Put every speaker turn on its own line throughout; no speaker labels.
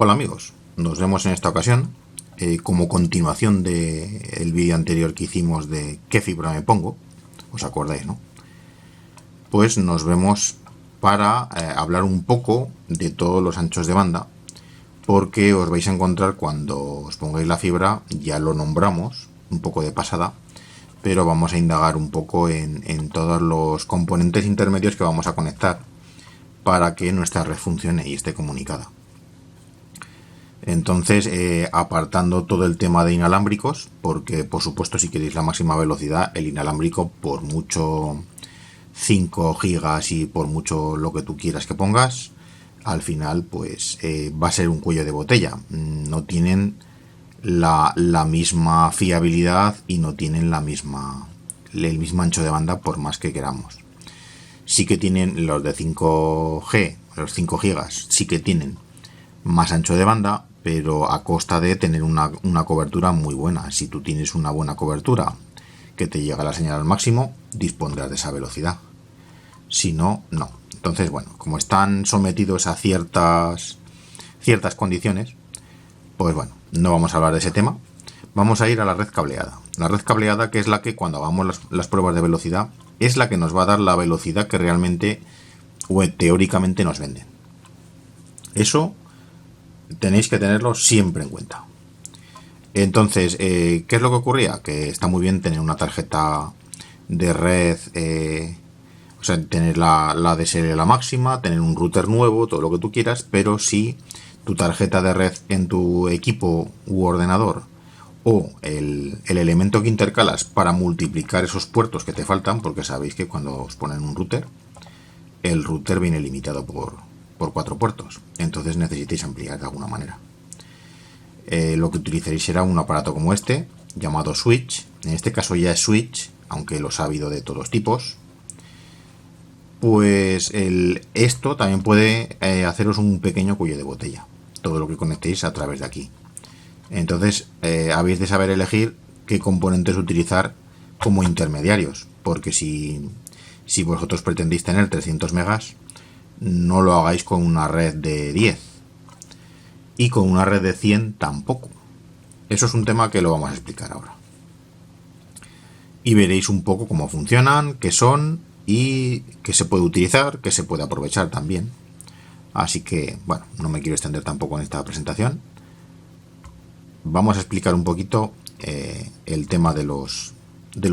Hola amigos, nos vemos en esta ocasión como continuación del vídeo anterior que hicimos de qué fibra me pongo, os acordáis, ¿no? Pues nos vemos para hablar un poco de todos los anchos de banda, porque os vais a encontrar cuando os pongáis la fibra, ya lo nombramos un poco de pasada, pero vamos a indagar un poco en todos los componentes intermedios que vamos a conectar para que nuestra red funcione y esté comunicada. Entonces, apartando todo el tema de inalámbricos, porque por supuesto si queréis la máxima velocidad, el inalámbrico, por mucho 5 gigas y por mucho lo que tú quieras que pongas, al final pues va a ser un cuello de botella. No tienen la misma fiabilidad y no tienen el mismo ancho de banda por más que queramos. Sí que tienen los de 5G, los 5 gigas, sí que tienen más ancho de banda, pero a costa de tener una cobertura muy buena. Si tú tienes una buena cobertura que te llega la señal al máximo, dispondrás de esa velocidad. Si no, no. Entonces, bueno, como están sometidos a ciertas condiciones, pues bueno, no vamos a hablar de ese tema. Vamos a ir a la red cableada. La red cableada, que es la que cuando hagamos las pruebas de velocidad, es la que nos va a dar la velocidad que realmente o teóricamente nos venden. Eso tenéis que tenerlo siempre en cuenta. Entonces, ¿qué es lo que ocurría? Que está muy bien tener una tarjeta de red, o sea, tener la DSL a la máxima, tener un router nuevo, todo lo que tú quieras, pero si tu tarjeta de red en tu equipo u ordenador o el elemento que intercalas para multiplicar esos puertos que te faltan, porque sabéis que cuando os ponen un router, el router viene limitado por 4 puertos, entonces necesitáis ampliar de alguna manera. Lo que utilizaréis será un aparato como este, llamado switch. En este caso ya es switch, aunque los ha habido de todos tipos. Pues esto también puede haceros un pequeño cuello de botella, todo lo que conectéis a través de aquí. Entonces habéis de saber elegir qué componentes utilizar como intermediarios, porque si vosotros pretendéis tener 300 megas, no lo hagáis con una red de 10 y con una red de 100 tampoco. Eso es un tema que lo vamos a explicar ahora y veréis un poco cómo funcionan, qué son y qué se puede utilizar, qué se puede aprovechar también. Así que bueno, no me quiero extender tampoco en esta presentación. Vamos a explicar un poquito el tema de los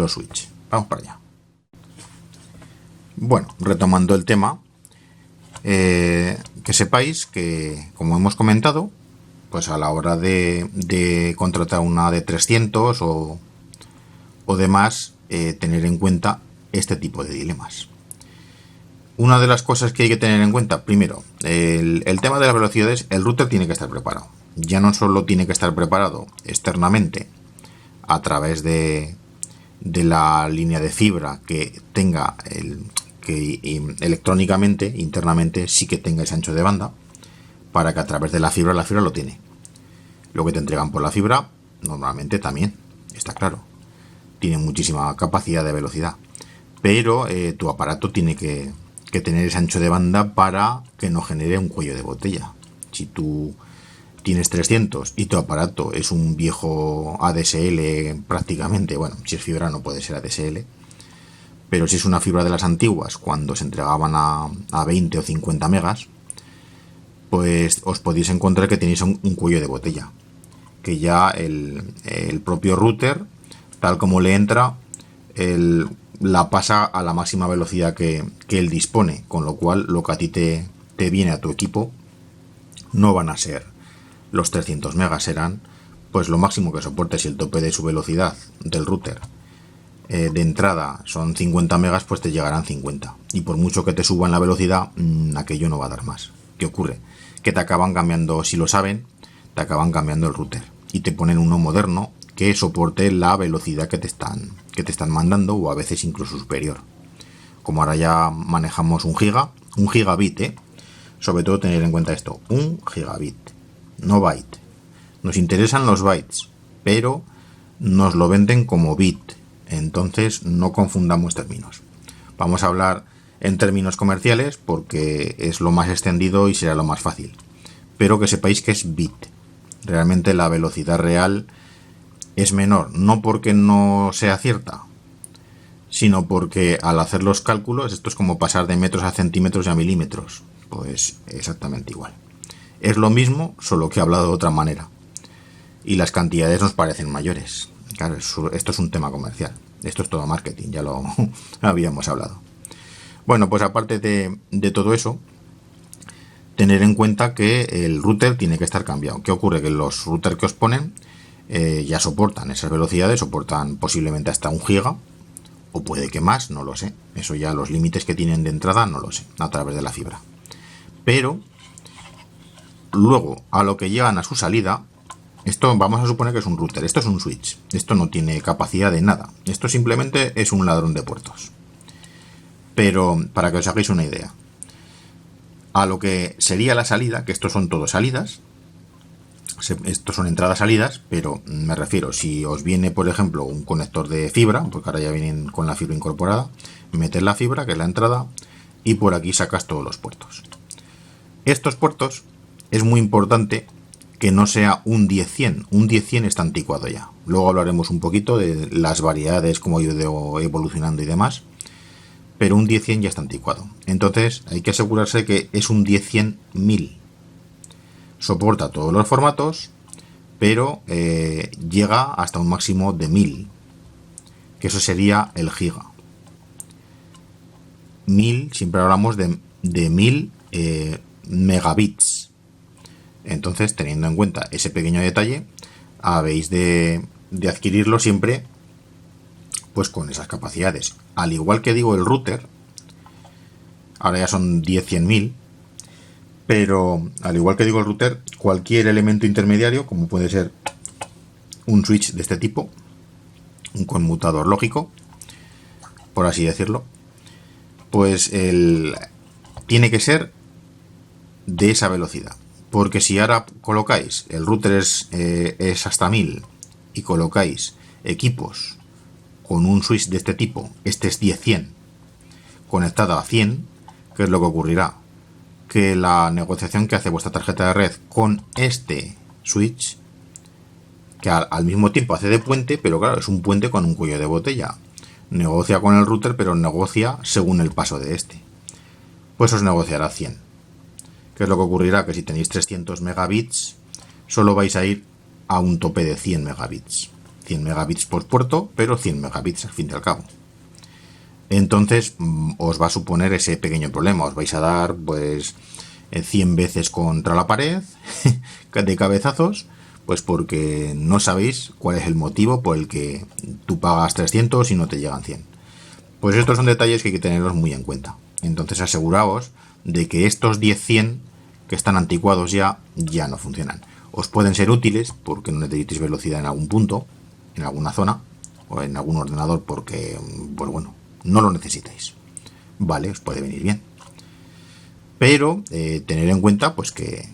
switch. Vamos para allá. Bueno, retomando el tema, que sepáis que, como hemos comentado, pues a la hora de contratar una de 300 o demás, tener en cuenta este tipo de dilemas. Una de las cosas que hay que tener en cuenta, primero, el tema de las velocidades, el router tiene que estar preparado. Ya no solo tiene que estar preparado externamente a través de la línea de fibra que tenga que electrónicamente, internamente, sí que tenga ese ancho de banda, para que a través de la fibra lo tiene. Lo que te entregan por la fibra, normalmente también, está claro, tiene muchísima capacidad de velocidad, pero tu aparato tiene que tener ese ancho de banda para que no genere un cuello de botella. Si tú tienes 300 y tu aparato es un viejo ADSL prácticamente, bueno, si es fibra no puede ser ADSL, pero si es una fibra de las antiguas, cuando se entregaban a 20 o 50 megas, pues os podéis encontrar que tenéis un cuello de botella, que ya el propio router, tal como le entra, la pasa a la máxima velocidad que él dispone, con lo cual lo que a ti te viene a tu equipo no van a ser los 300 megas, serán pues lo máximo que soporte. Si el tope de su velocidad del router de entrada son 50 megas, pues te llegarán 50, y por mucho que te suban la velocidad, aquello no va a dar más. ¿Qué ocurre? Que te acaban cambiando, si lo saben, te acaban cambiando el router y te ponen uno moderno que soporte la velocidad que te están mandando, o a veces incluso superior. Como ahora ya manejamos un gigabit, sobre todo tener en cuenta esto, 1 gigabit, no byte. Nos interesan los bytes, pero nos lo venden como bit, entonces no confundamos términos. Vamos a hablar en términos comerciales porque es lo más extendido y será lo más fácil. pero que sepáis que es bit. Realmente la velocidad real es menor, no porque no sea cierta, sino porque al hacer los cálculos, esto es como pasar de metros a centímetros y a milímetros, pues exactamente igual. Es lo mismo, solo que hablado de otra manera. Y las cantidades nos parecen mayores. Claro, esto es un tema comercial. Esto es todo marketing, ya lo habíamos hablado. Bueno, pues aparte de todo eso, tener en cuenta que el router tiene que estar cambiado. ¿Qué ocurre? Que los routers que os ponen ya soportan esas velocidades, soportan posiblemente hasta 1 giga, o puede que más, no lo sé. Eso ya los límites que tienen de entrada no lo sé, a través de la fibra. Pero luego, a lo que llegan a su salida, esto vamos a suponer que es un router, esto es un switch, esto no tiene capacidad de nada, esto simplemente es un ladrón de puertos. Pero para que os hagáis una idea, a lo que sería la salida, que estos son todos salidas, estos son entradas-salidas, pero me refiero, si os viene por ejemplo un conector de fibra, porque ahora ya vienen con la fibra incorporada, metes la fibra, que es la entrada, y por aquí sacas todos los puertos. Estos puertos es muy importante que no sea un 10-100, un 10-100 está anticuado ya. Luego hablaremos un poquito de las variedades, cómo ha ido evolucionando y demás, pero un 10-100 ya está anticuado. Entonces hay que asegurarse que es un 10-100-1000. Soporta todos los formatos, pero llega hasta un máximo de 1000, que eso sería el giga. 1000, siempre hablamos de 1000 megabits. Entonces, teniendo en cuenta ese pequeño detalle, habéis de adquirirlo siempre pues con esas capacidades. Al igual que digo el router, ahora ya son 10-100.000, pero al igual que digo el router, cualquier elemento intermediario, como puede ser un switch de este tipo, un conmutador lógico, por así decirlo, pues tiene que ser de esa velocidad. Porque si ahora colocáis, el router es hasta 1000 y colocáis equipos con un switch de este tipo, este es 10-100, conectado a 100, ¿qué es lo que ocurrirá? Que la negociación que hace vuestra tarjeta de red con este switch, que al mismo tiempo hace de puente, pero claro, es un puente con un cuello de botella, negocia con el router, pero negocia según el paso de este, pues os negociará 100. ¿Qué es lo que ocurrirá? Que si tenéis 300 megabits, solo vais a ir a un tope de 100 megabits. 100 megabits por puerto, pero 100 megabits al fin y al cabo. Entonces os va a suponer ese pequeño problema. Os vais a dar pues 100 veces contra la pared de cabezazos, pues porque no sabéis cuál es el motivo por el que tú pagas 300 y no te llegan 100. Pues estos son detalles que hay que tenerlos muy en cuenta. Entonces aseguraos de que estos 10-100 que están anticuados ya no funcionan. Os pueden ser útiles porque no necesitéis velocidad en algún punto, en alguna zona o en algún ordenador porque, pues bueno, no lo necesitáis. Vale, os puede venir bien. Pero tener en cuenta pues que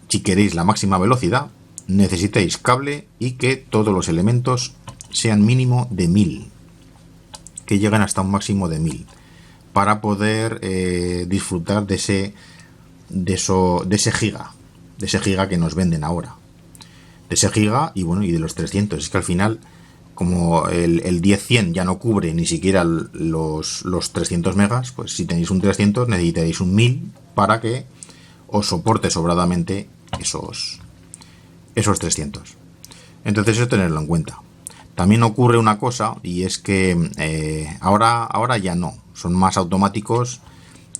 si queréis la máxima velocidad necesitáis cable y que todos los elementos sean mínimo de 1000, que lleguen hasta un máximo de 1000 para poder disfrutar de ese giga que nos venden ahora, de ese giga y bueno, y de los 300. Es que al final, como el 10-100 ya no cubre ni siquiera los 300 megas, pues si tenéis un 300 necesitaréis un 1000 para que os soporte sobradamente esos 300. Entonces eso tenerlo en cuenta. También ocurre una cosa, y es que ahora ya no, son más automáticos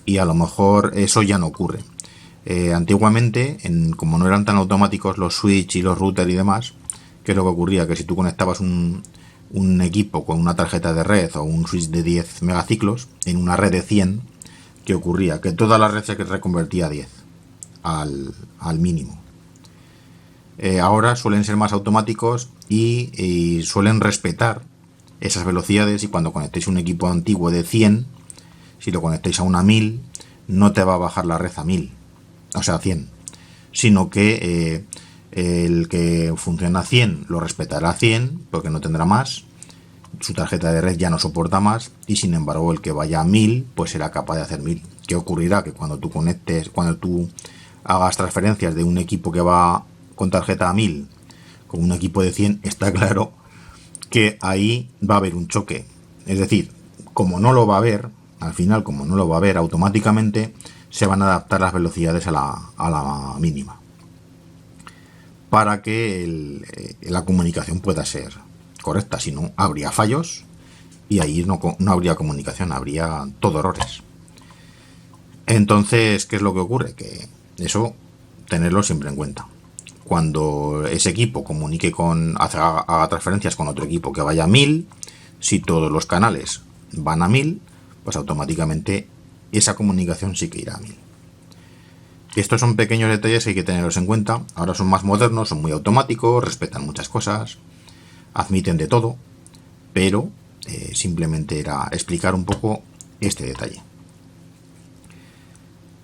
y a lo mejor eso ya no ocurre. Antiguamente, como no eran tan automáticos los switch y los routers y demás, ¿qué es lo que ocurría? Que si tú conectabas un equipo con una tarjeta de red o un switch de 10 megaciclos en una red de 100, ¿qué ocurría? Que toda la red se reconvertía a 10 al mínimo. Ahora suelen ser más automáticos y suelen respetar esas velocidades, y cuando conectéis un equipo antiguo de 100, si lo conectáis a una 1000, no te va a bajar la red a 1000, o sea a 100, sino que el que funciona a 100 lo respetará a 100 porque no tendrá más, su tarjeta de red ya no soporta más, y sin embargo el que vaya a 1000 pues será capaz de hacer 1000. ¿Qué ocurrirá? Que cuando tú hagas transferencias de un equipo que va con tarjeta a 1000 con un equipo de 100, está claro que ahí va a haber un choque. Es decir, como no lo va a haber, al final, como no lo va a haber, automáticamente se van a adaptar las velocidades a la mínima para que la comunicación pueda ser correcta. Si no, habría fallos y ahí no habría comunicación, habría todo errores. Entonces, ¿qué es lo que ocurre? Que eso, tenerlo siempre en cuenta. Cuando ese equipo comunique haga transferencias con otro equipo que vaya a 1000, si todos los canales van a 1000, pues automáticamente esa comunicación sí que irá a 1000. Estos son pequeños detalles que hay que tenerlos en cuenta. Ahora son más modernos, son muy automáticos, respetan muchas cosas, admiten de todo, pero simplemente era explicar un poco este detalle.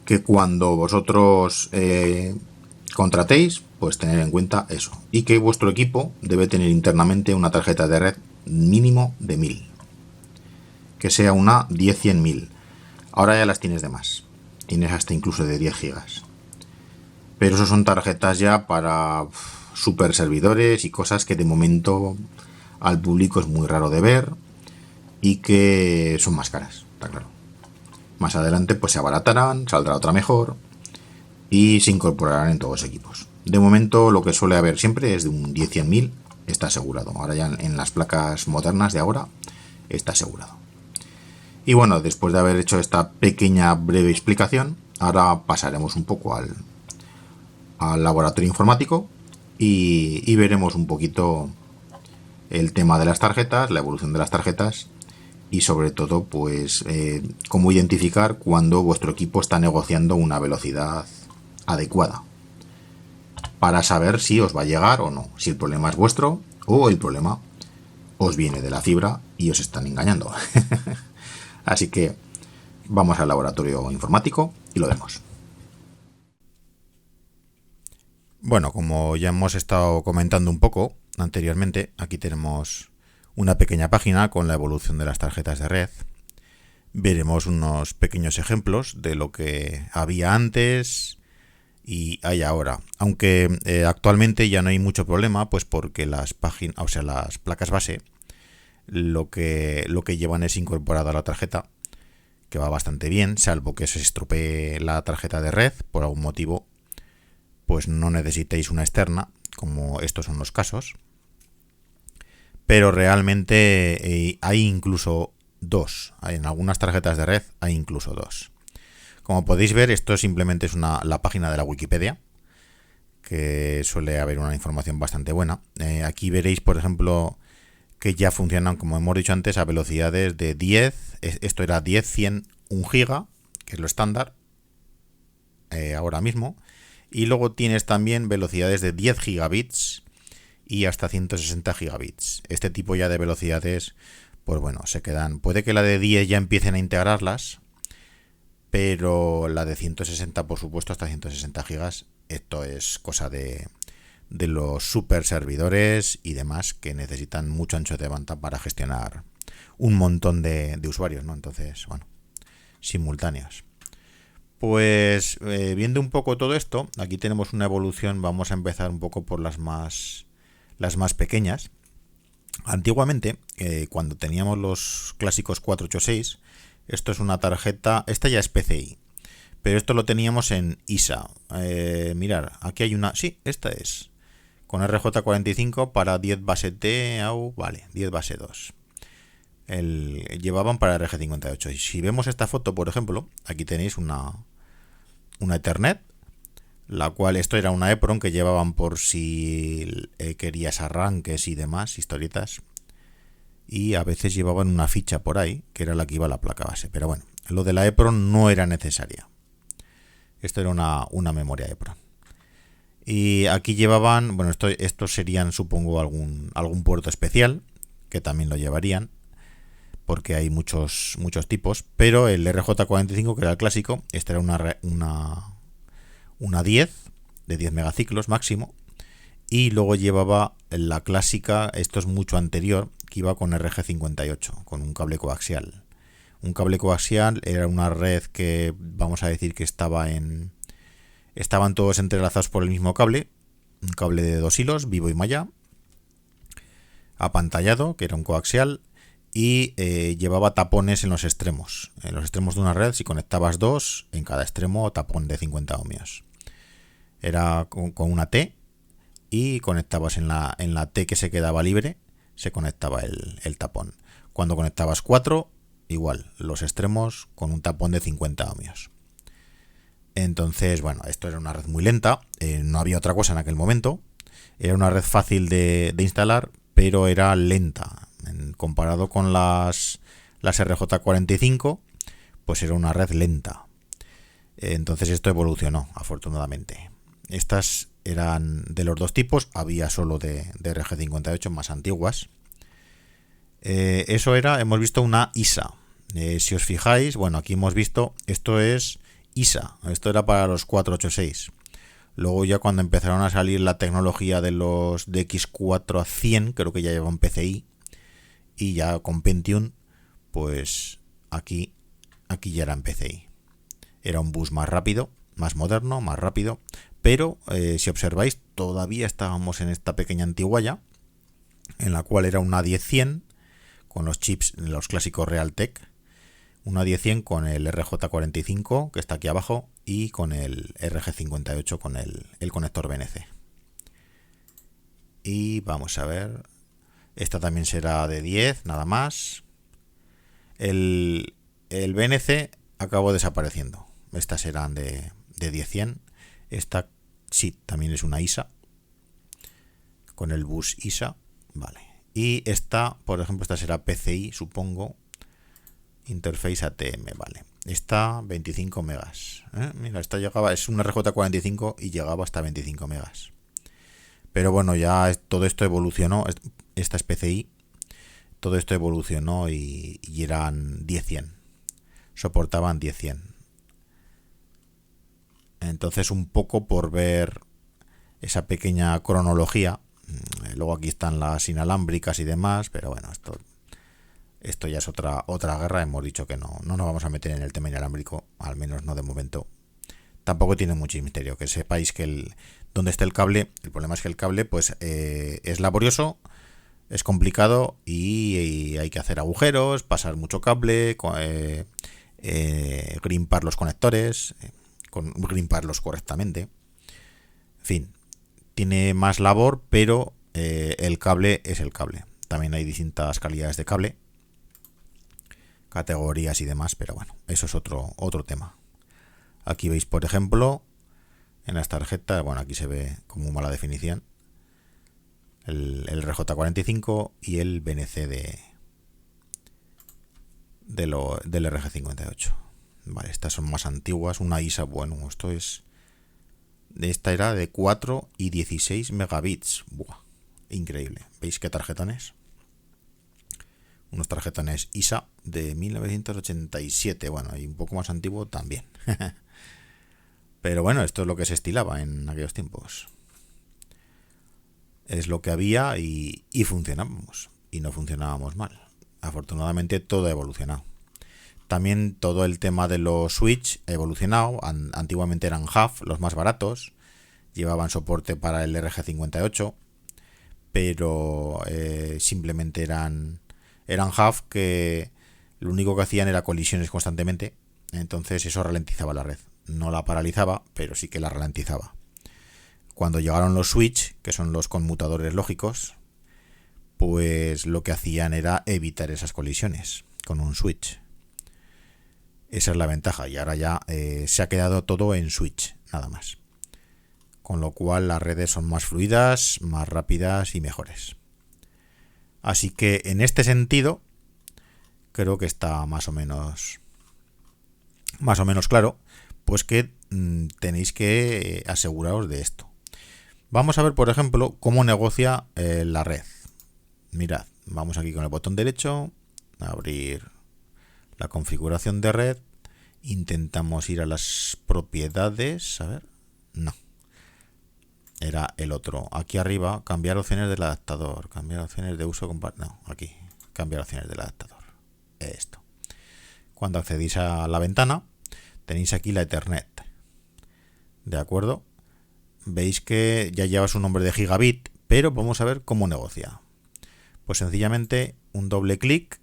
Que cuando vosotros contratéis, pues tener en cuenta eso. Y que vuestro equipo debe tener internamente una tarjeta de red mínimo de 1000. Que sea una 10-100.000. Ahora ya las tienes de más. Tienes hasta incluso de 10 gigas. Pero eso son tarjetas ya para super servidores y cosas que de momento al público es muy raro de ver y que son más caras, está claro. Más adelante pues se abaratarán, saldrá otra mejor y se incorporarán en todos los equipos. De momento lo que suele haber siempre es de un 10-100.000, está asegurado. Ahora ya en las placas modernas de ahora está asegurado. Y bueno, después de haber hecho esta pequeña breve explicación, ahora pasaremos un poco al laboratorio informático y veremos un poquito el tema de las tarjetas, la evolución de las tarjetas y sobre todo pues cómo identificar cuando vuestro equipo está negociando una velocidad adecuada para saber si os va a llegar o no, si el problema es vuestro o el problema os viene de la fibra y os están engañando. Así que vamos al laboratorio informático y lo vemos. Bueno, como ya hemos estado comentando un poco anteriormente, aquí tenemos una pequeña página con la evolución de las tarjetas de red. Veremos unos pequeños ejemplos de lo que había antes y hay ahora. Aunque actualmente ya no hay mucho problema, pues porque las páginas, o sea, las placas base, lo que llevan es incorporada a la tarjeta, que va bastante bien, salvo que se estropee la tarjeta de red por algún motivo, pues no necesitéis una externa, como estos son los casos. Pero realmente hay incluso dos. En algunas tarjetas de red hay incluso dos. Como podéis ver, esto simplemente es la página de la Wikipedia, que suele haber una información bastante buena. Aquí veréis, por ejemplo, que ya funcionan, como hemos dicho antes, a velocidades de 10. Esto era 10, 100, 1 giga, que es lo estándar ahora mismo. Y luego tienes también velocidades de 10 gigabits y hasta 160 gigabits. Este tipo ya de velocidades, pues bueno, se quedan. Puede que la de 10 ya empiecen a integrarlas, pero la de 160, por supuesto, hasta 160 gigas, esto es cosa de los super servidores y demás que necesitan mucho ancho de banda para gestionar un montón de usuarios, ¿no? Entonces, bueno, simultáneos. Pues viendo un poco todo esto, aquí tenemos una evolución. Vamos a empezar un poco por las más pequeñas. Antiguamente, cuando teníamos los clásicos 486, esto es una tarjeta, esta ya es PCI, pero esto lo teníamos en ISA. Mirar, aquí hay una, sí, esta es, con RJ45 para 10 base T, vale, 10 base 2. Llevaban para RG58. Y si vemos esta foto, por ejemplo, aquí tenéis una Ethernet, la cual esto era una EPROM que llevaban por si querías arranques y demás historietas, y a veces llevaban una ficha por ahí que era la que iba a la placa base, pero bueno, lo de la EPROM no era necesaria. Esto era una memoria EPROM. Y aquí llevaban, bueno, estos serían, supongo, algún puerto especial, que también lo llevarían, porque hay muchos tipos, pero el RJ45, que era el clásico, este era una 10 de 10 megaciclos máximo, y luego llevaba la clásica, esto es mucho anterior, que iba con RG58, con un cable coaxial. Un cable coaxial era una red que vamos a decir que estaba en Estaban todos entrelazados por el mismo cable, un cable de 2 hilos, vivo y malla, apantallado, que era un coaxial, y llevaba tapones en los extremos. En los extremos de una red, si conectabas dos, en cada extremo tapón de 50 ohmios. Era con una T, y conectabas en la T que se quedaba libre, se conectaba el tapón. Cuando conectabas 4, igual, los extremos con un tapón de 50 ohmios. Entonces, bueno, esto era una red muy lenta, no había otra cosa en aquel momento. Era una red fácil de instalar, pero era lenta. Comparado con las RJ45, pues era una red lenta. Entonces esto evolucionó, afortunadamente. Estas eran de los dos tipos, había solo de RG58 más antiguas. Eso era, hemos visto una ISA. Si os fijáis, bueno, aquí hemos visto, esto es ISA, esto era para los 486. Luego ya cuando empezaron a salir la tecnología de los DX4 a 100, creo que ya llevan PCI, y ya con Pentium, pues aquí ya era en PCI. Era un bus más rápido, más moderno, más rápido, pero si observáis, todavía estábamos en esta pequeña antiguaya, en la cual era una 10100 con los chips, los clásicos Realtek, una 10100 con el RJ45 que está aquí abajo y con el RG58 con el conector BNC. Y vamos a ver, esta también será de 10, nada más. El BNC acabó desapareciendo. Estas serán de 10100. Esta sí, también es una ISA con el bus ISA, vale. Y esta, por ejemplo, esta será PCI, supongo. Interface ATM, vale. Esta 25 megas. Mira, esta llegaba, es una RJ45 y llegaba hasta 25 megas. Pero bueno, ya todo esto evolucionó. Esta es PCI. Todo esto evolucionó y eran 10100. Soportaban 10100. Entonces, un poco por ver esa pequeña cronología. Luego aquí están las inalámbricas y demás, pero bueno, esto ya es otra guerra. Hemos dicho que no nos vamos a meter en el tema inalámbrico, al menos no de momento. Tampoco tiene mucho misterio, que sepáis que donde está el cable, el problema es que el cable pues es laborioso, es complicado y hay que hacer agujeros, pasar mucho cable, grimpar los conectores, grimparlos correctamente. En fin, tiene más labor, pero el cable es el cable. También hay distintas calidades de cable, categorías y demás, pero bueno, eso es otro tema. Aquí veis, por ejemplo, en las tarjetas, bueno, aquí se ve como mala definición, el RJ45 y el BNC del RG58. Vale, estas son más antiguas, una ISA, bueno, esta era de 4 y 16 megabits. Buah, increíble. ¿Veis qué tarjetones? Unos tarjetones ISA de 1987. Bueno, y un poco más antiguo también. Pero bueno, esto es lo que se estilaba en aquellos tiempos. Es lo que había y funcionábamos. Y no funcionábamos mal. Afortunadamente todo ha evolucionado. También todo el tema de los switch ha evolucionado. Antiguamente eran HAF, los más baratos. Llevaban soporte para el RG58. Pero simplemente eran HAF que lo único que hacían era colisiones constantemente. Entonces eso ralentizaba la red. No la paralizaba, pero sí que la ralentizaba. Cuando llegaron los switch, que son los conmutadores lógicos, pues lo que hacían era evitar esas colisiones con un switch. Esa es la ventaja. Y ahora ya se ha quedado todo en switch, nada más. Con lo cual las redes son más fluidas, más rápidas y mejores. Así que en este sentido, creo que está más o menos claro, pues que tenéis que aseguraros de esto. Vamos a ver, por ejemplo, cómo negocia la red. Mirad, vamos aquí con el botón derecho, abrir la configuración de red, intentamos ir a las propiedades, a ver, no, era el otro, aquí arriba, cambiar opciones del adaptador, cambiar opciones de uso compartido, no, aquí, cambiar opciones del adaptador, esto. Cuando accedéis a la ventana, tenéis aquí la Ethernet. ¿De acuerdo? Veis que ya lleva su nombre de gigabit, pero vamos a ver cómo negocia. Pues sencillamente un doble clic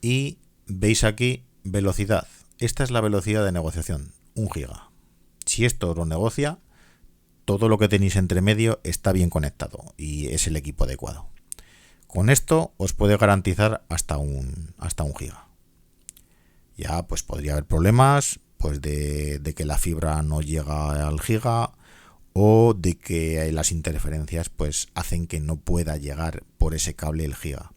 y veis aquí velocidad. Esta es la velocidad de negociación, 1 giga. Si esto lo negocia, todo lo que tenéis entre medio está bien conectado y es el equipo adecuado. Con esto os puede garantizar hasta un giga. Ya pues podría haber problemas pues de que la fibra no llega al giga o de que las interferencias pues hacen que no pueda llegar por ese cable el giga.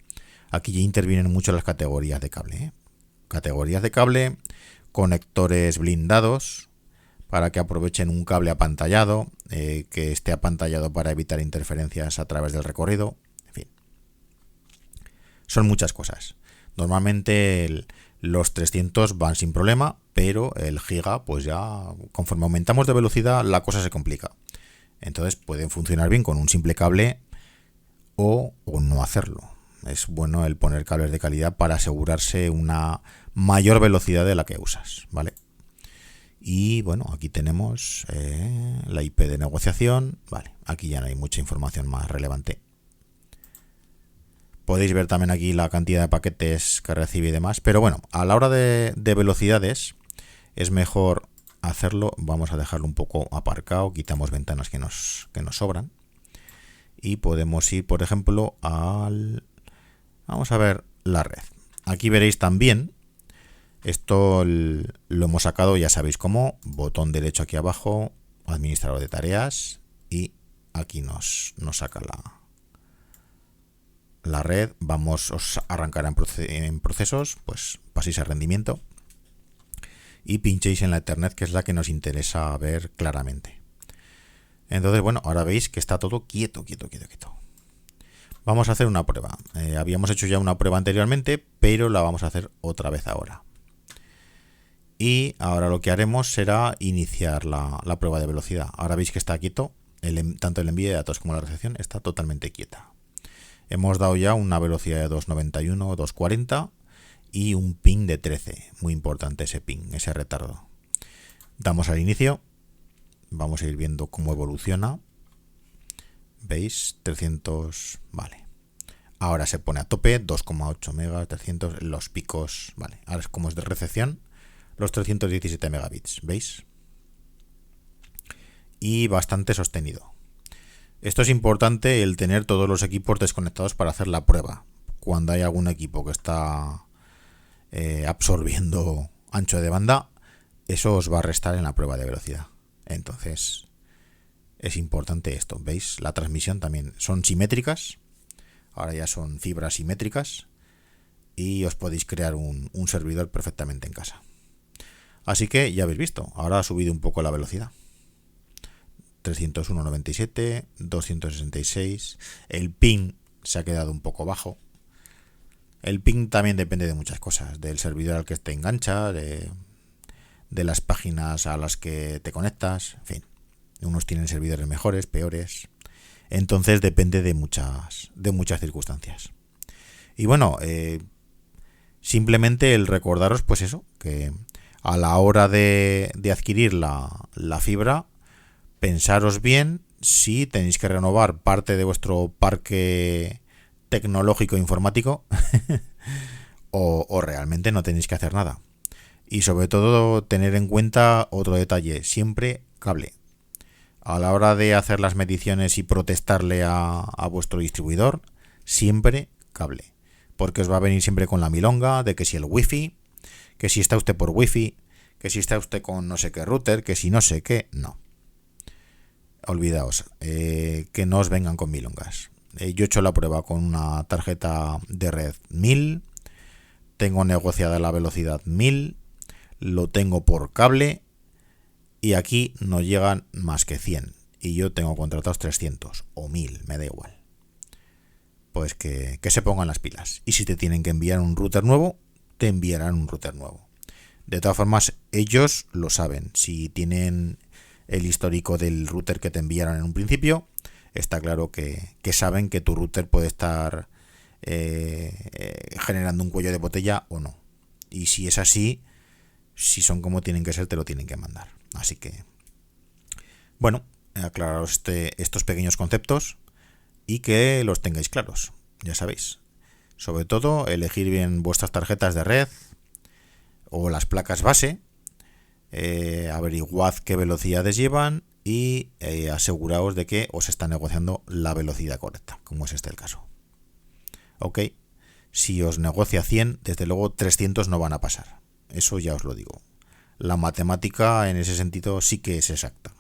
Aquí ya intervienen mucho las categorías de cable, ¿eh? Categorías de cable, conectores blindados para que aprovechen un cable apantallado, que esté apantallado para evitar interferencias a través del recorrido, en fin. Son muchas cosas. Normalmente los 300 van sin problema, pero el giga, pues ya conforme aumentamos de velocidad, la cosa se complica. Entonces pueden funcionar bien con un simple cable o no hacerlo. Es bueno el poner cables de calidad para asegurarse una mayor velocidad de la que usas, ¿vale? Y bueno, aquí tenemos la IP de negociación, vale, aquí ya no hay mucha información más relevante. Podéis ver también aquí la cantidad de paquetes que recibe y demás, pero bueno, a la hora de velocidades es mejor hacerlo. Vamos a dejarlo un poco aparcado, quitamos ventanas que nos sobran y podemos ir, por ejemplo, vamos a ver la red. Aquí veréis también, esto lo hemos sacado, ya sabéis cómo, botón derecho aquí abajo, administrador de tareas, y aquí nos saca la red. Os arrancará en procesos, pues paséis a rendimiento y pinchéis en la Ethernet, que es la que nos interesa ver claramente. Entonces, bueno, ahora veis que está todo quieto. Vamos a hacer una prueba. Habíamos hecho ya una prueba anteriormente, pero la vamos a hacer otra vez ahora. Y ahora lo que haremos será iniciar la prueba de velocidad. Ahora veis que está quieto, tanto el envío de datos como la recepción está totalmente quieta. Hemos dado ya una velocidad de 291, 240 y un ping de 13. Muy importante ese ping, ese retardo. Damos al inicio. Vamos a ir viendo cómo evoluciona. ¿Veis? 300, vale. Ahora se pone a tope, 2,8 megas, 300, los picos, vale. Ahora es como es de recepción, los 317 megabits, ¿veis? Y bastante sostenido. Esto es importante, el tener todos los equipos desconectados para hacer la prueba. Cuando hay algún equipo que está absorbiendo ancho de banda, eso os va a restar en la prueba de velocidad. Entonces, es importante esto. ¿Veis? La transmisión también son simétricas. Ahora ya son fibras simétricas. Y os podéis crear un servidor perfectamente en casa. Así que ya habéis visto. Ahora ha subido un poco la velocidad. 301.97, 266. El ping se ha quedado un poco bajo. El ping también depende de muchas cosas. Del servidor al que te engancha, de las páginas a las que te conectas, en fin. Unos tienen servidores mejores, peores. Entonces depende de muchas circunstancias. Y bueno, simplemente el recordaros, pues eso, que a la hora de adquirir la fibra, pensaros bien si tenéis que renovar parte de vuestro parque tecnológico informático o realmente no tenéis que hacer nada. Y sobre todo tener en cuenta otro detalle, siempre cable. A la hora de hacer las mediciones y protestarle a vuestro distribuidor, siempre cable. Porque os va a venir siempre con la milonga de que si el wifi, que si está usted por wifi, que si está usted con no sé qué router, que si no sé qué, no. Olvidaos, que no os vengan con milongas. Yo he hecho la prueba con una tarjeta de red 1000, tengo negociada la velocidad 1000, lo tengo por cable y aquí no llegan más que 100 y yo tengo contratados 300 o 1000, me da igual. Pues que se pongan las pilas. Y si te tienen que enviar un router nuevo, te enviarán un router nuevo. De todas formas, ellos lo saben. Si tienen el histórico del router que te enviaron en un principio, está claro que saben que tu router puede estar generando un cuello de botella o no. Y si es así, si son como tienen que ser, te lo tienen que mandar. Así que Bueno, aclararos estos pequeños conceptos y que los tengáis claros, ya sabéis. Sobre todo, elegir bien vuestras tarjetas de red o las placas base, averiguad qué velocidades llevan y aseguraos de que os está negociando la velocidad correcta, como es este el caso. Ok, si os negocia 100, desde luego 300 no van a pasar. Eso ya os lo digo. La matemática en ese sentido sí que es exacta.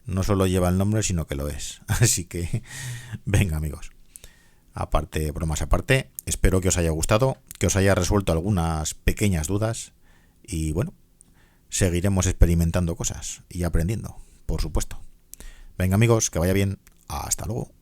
No solo lleva el nombre, sino que lo es. Así que, venga amigos. Aparte, bromas aparte, espero que os haya gustado, que os haya resuelto algunas pequeñas dudas y bueno, seguiremos experimentando cosas y aprendiendo, por supuesto. Venga amigos, que vaya bien. Hasta luego.